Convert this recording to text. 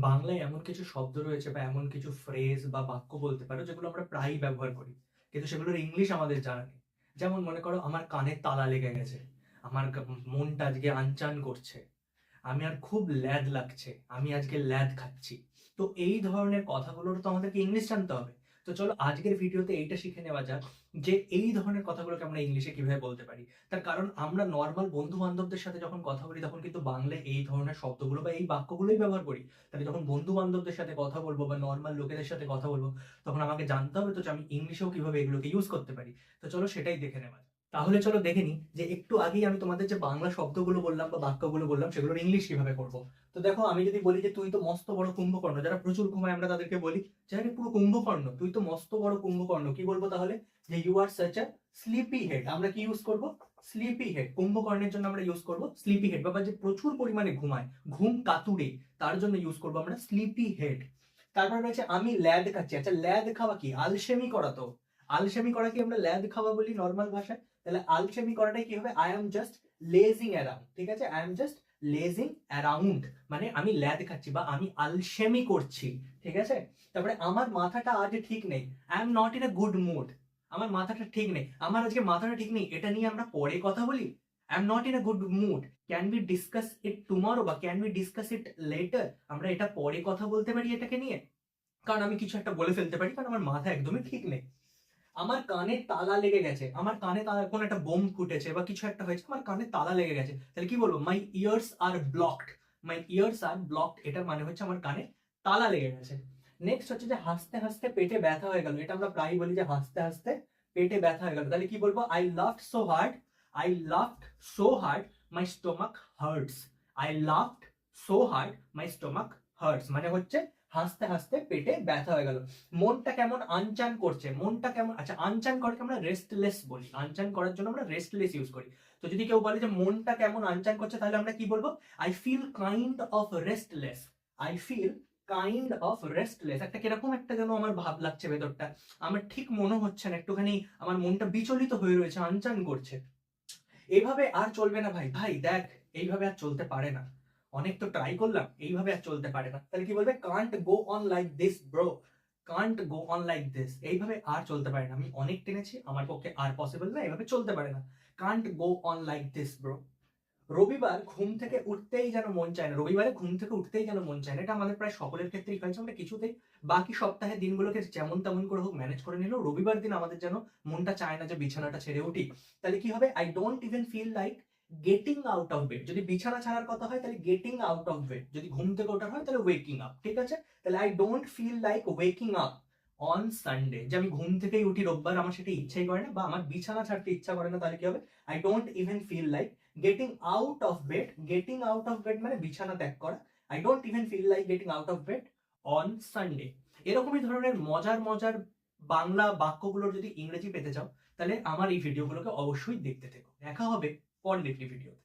বাংলায় এমন কিছু শব্দ রয়েছে বা এমন কিছু ফ্রেজ বা বাক্য বলতে পারো যেগুলো আমরা প্রায়ই ব্যবহার করি, কিন্তু সেগুলোর ইংলিশ আমাদের জানা নেই। যেমন মনে করো, আমার কানে তালা লেগে গেছে, আমার মনটা আজকে আনচান করছে, আমি আর খুব ল্যাদ লাগছে, আমি আজকে ল্যাদ খাচ্ছি। তো এই ধরনের কথাগুলোর তো আমাদেরকে ইংলিশ জানতে হবে। তো চলো আজকের ভিডিওতে এইটা শিখে নেওয়া যাক যে এই ধরনের কথাগুলোকে আমরা ইংলিশে কিভাবে বলতে পারি। তার কারণ আমরা নর্মাল বন্ধু বান্ধবদের সাথে যখন কথা বলি তখন কিন্তু বাংলায় এই ধরনের শব্দগুলো বা এই বাক্যগুলোই ব্যবহার করি। তাহলে যখন বন্ধু বান্ধবদের সাথে কথা বলবো বা নর্মাল লোকেদের সাথে কথা বলবো, তখন আমাকে জানতে হবে তো যে আমি ইংলিশেও কিভাবে এগুলোকে ইউজ করতে পারি। তো চলো সেটাই দেখে নেওয়া যাক। তাহলে চলো দেখে নিই যে একটু আগেই আমি তোমাদের যে বাংলা শব্দগুলো বললাম বা বাক্যগুলো বললাম সেগুলোর ইংলিশ কিভাবে করবো। তো দেখো, আমি যদি বলি যে তুই তো মস্ত বড় কুম্ভকর্ণ, যারা প্রচুর ঘুমায় আমরা তাদেরকে বলি যে আরে পুরো কুম্ভকর্ণ, তুই তো মস্ত বড় কুম্ভকর্ণ, কি বলবো তাহলে? যে you are such a sleepy head. আমরা কি ইউজ করব? Sleepy head. কুম্ভকর্ণের জন্য আমরা ইউজ করব স্লিপি হেড, বাবা যে প্রচুর পরিমাণে ঘুমায়, ঘুম কাতুরে, তার জন্য ইউজ করবো আমরা স্লিপি হেড। তারপর রয়েছে আমি ল্যাদ খাচ্ছি। আচ্ছা, ল্যাদ খাওয়া কি? আলসেমি করা। তো আলসেমি করা কি আমরা ল্যাদ খাওয়া বলি নর্মাল ভাষায়? তাহলে আলসেমি করাটাই কি হবে? I am just lazing around. ঠিক আছে, I am just lazing around, মানে আমি ল্যাদ খাচ্ছি বা আমি আলসেমি করছি। ঠিক আছে। তারপরে আমার মাথাটা আজ ঠিক নেই, I am not in a good mood. আমার মাথাটা ঠিক নেই, আমার আজকে মাথাটা ঠিক নেই, এটা নিয়ে আমরা পরে কথা বলি। I am not in a good mood, can be discuss it tomorrow বা can be discuss it later. আমরা এটা পরে কথা বলতে পারি এটাকে নিয়ে, কারণ আমি কিছু একটা বলে ফেলতে পারি, কারণ আমার মাথা একদমই ঠিক নেই। আমার কানে তালা লেগে গেছে, আমার কানে তালা, কোন একটা বোম ফুটেছে বা কিছু একটা হয়েছে, আমার কানে তালা লেগে গেছে, তাহলে কি বলবো? মাই ইয়ার্স আর ব্লকড। মাই ইয়ার্স আর ব্লকড, এটার মানে হচ্ছে আমার কানে তালা লেগে গেছে। নেক্সট হচ্ছে যে হাসতে হাসতে পেটে ব্যথা হয়ে গেল। এটা আমরা প্রায়ই বলি যে হাসতে হাসতে পেটে ব্যথা হয়ে গেল। তাহলে কি বলবো? I laughed so hard, I laughed so hard, my stomach hurts. I laughed so hard, my stomach hurts, মানে হচ্ছে হাসতে হাসতে পেটে ব্যথা হয়ে গেল। মনটা কেমন আনচান করছে, মনটা কেমন, আচ্ছা আনচান করাকে আমরা রেস্টলেস বলি, আনচান করার জন্য আমরা রেস্টলেস ইউজ করি। তো যদি কেউ বলে যে মনটা কেমন আনচান করছে, তাহলে আমরা কি বলবো? I feel kind of restless. I feel kind of restless. একটা কিরকম একটা যেন আমার ভাব লাগছে ভেতরটা, আমার ঠিক মনে হচ্ছে না, একটুখানি আমার মনটা বিচলিত হয়ে রয়েছে, আনচান করছে। এইভাবে আর চলবে না ভাই, ভাই দেখ, এইভাবে আর চলতে পারে না। অনেক তো ট্রাই করলাম, এইভাবে আর চলতে পারে না। তাহলে কি বলবে? Kant go on like this bro. Kant go on like this, এইভাবে আর চলতে পারে না, আমি অনেক টেনেছি, আমার পক্ষে আর পসিবল না, এইভাবে চলতে পারে না। Kant go on like this bro. রবিবার ঘুম থেকে উঠতেই যেন মন চায় না, রবিবারে ঘুম থেকে উঠতেই যেন মন চায় না, এটা আমাদের প্রায় সকলের ক্ষেত্রেই হয়েছে। আমরা কিছুতেই বাকি সপ্তাহের দিনগুলোকে যেমন তেমন করে হোক ম্যানেজ করে নিলেও রবিবার দিন আমাদের যেন মনটা চায় না যে বিছানাটা ছেড়ে উঠি। তাহলে কি হবে? I don't even feel like getting out of bed. যদি বিছানা ছাড়ার কথা হয় তাহলে গেটিং আউট অফ বেড, যদি ঘুম থেকে ওঠার হয় তাহলে ওয়েকিং আপ। ঠিক আছে, তাহলে I don't feel like waking up on Sunday, যে আমি ঘুম থেকেই উঠি রোববার, আমার সেটা ইচ্ছাই করে না বা আমার বিছানা ছাড়তে ইচ্ছা করে না। তাহলে কি হবে? I don't even feel like getting out of bed. Getting out of bed মানে বিছানা ত্যাগ করা। I don't even feel like getting out of bed on Sunday. এরকমই ধরনের মজার মজার বাংলা বাক্যগুলোর যদি ইংরেজি পেতে চাও, তাহলে আমার এই ভিডিওগুলোকে অবশ্যই দেখতে থেকো। দেখা হবে পরের একটি ভিডিওতে।